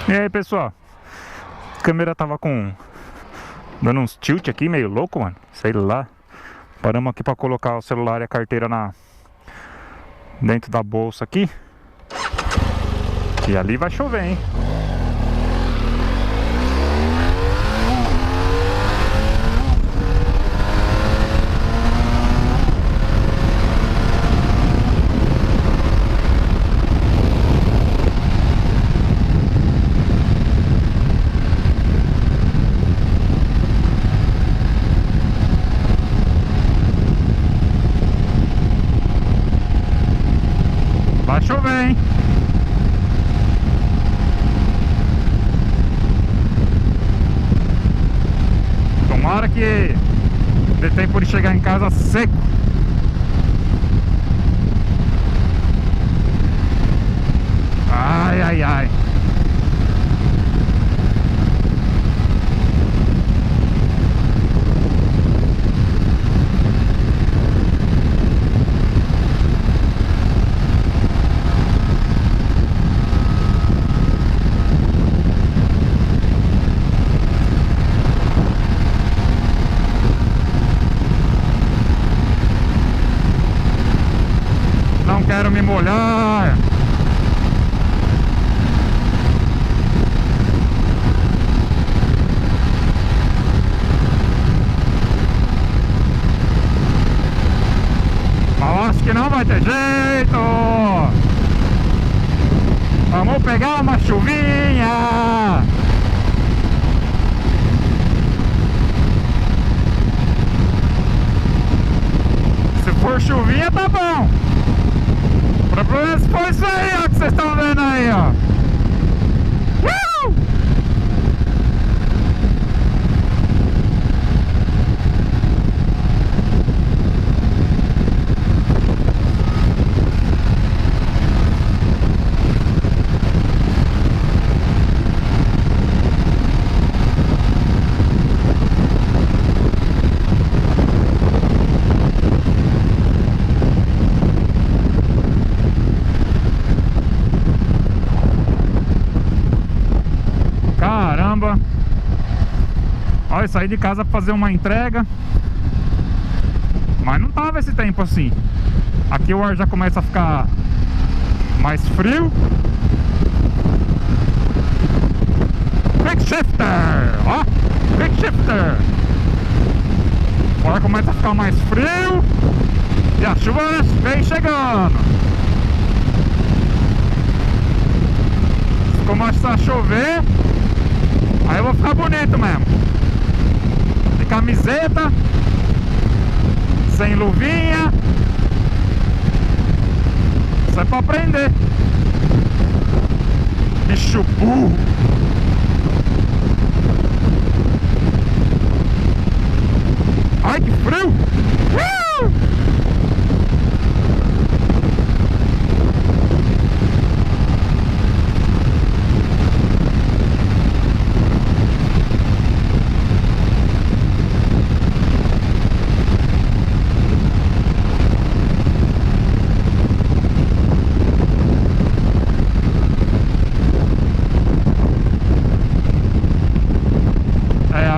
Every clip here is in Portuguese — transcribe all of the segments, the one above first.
E aí, pessoal? A câmera tava dando uns tilt aqui, meio louco, mano. Sei lá. Paramos aqui pra colocar o celular e a carteira dentro da bolsa aqui. E ali vai chover, hein? Vai chover, hein? Tomara que dê tempo de chegar em casa seco. Ai, ai, ai. Não quero me molhar. Mas acho que não vai ter jeito. Vamos pegar uma chuvinha. Se for chuvinha, tá bom. O problema foi isso aí, ó, que vocês estão vendo aí, ó. Caramba! Olha, eu saí de casa pra fazer uma entrega, mas não tava esse tempo assim. Aqui o ar já começa a ficar mais frio. Quick shifter! Ó! Quick shifter! O ar começa a ficar mais frio e a chuva vem chegando. Se começar a chover, aí eu vou ficar bonito mesmo. De camiseta, sem luvinha. Isso é pra aprender. Bicho burro. Ai, que frio!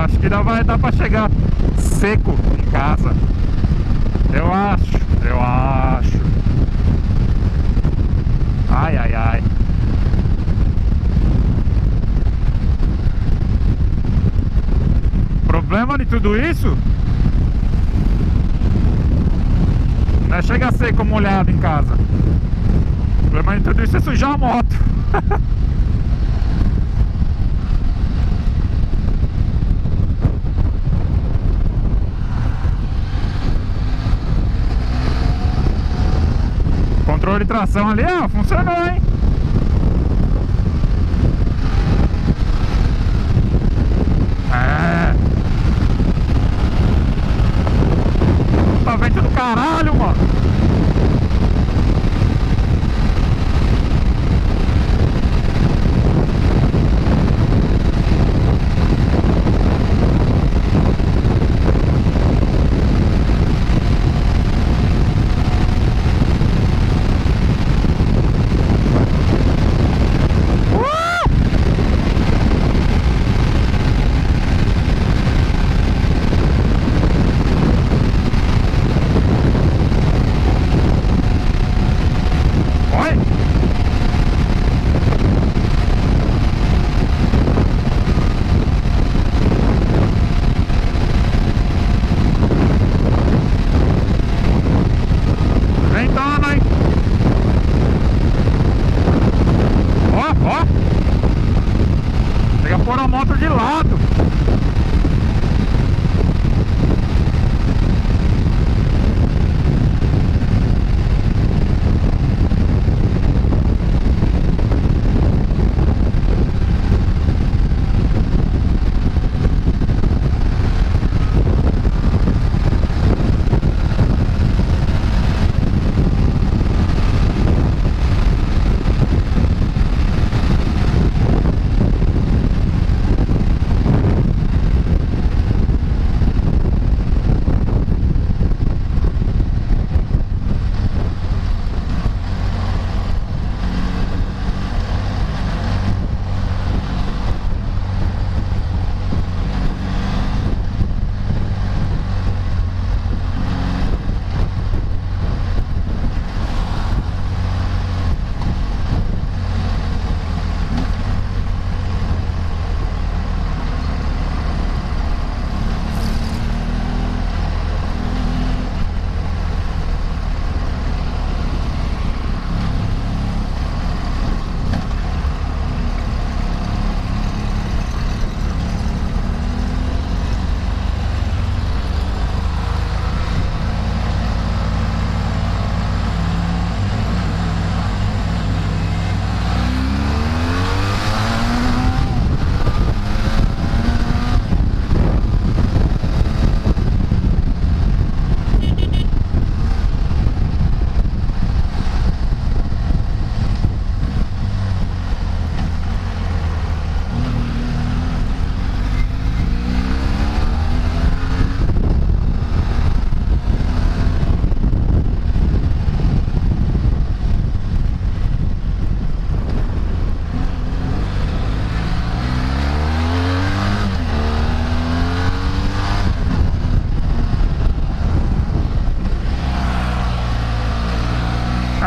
Acho que ainda vai dar pra chegar seco em casa. Eu acho. Ai, ai, ai. O problema de tudo isso não é chegar seco molhado em casa. O problema de tudo isso é sujar a moto. Controle de tração ali, ó, funcionou, hein? É. Tá vento do caralho, mano.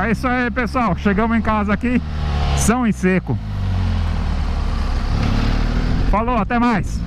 É isso aí, pessoal. Chegamos em casa aqui, são e seco. Falou, até mais.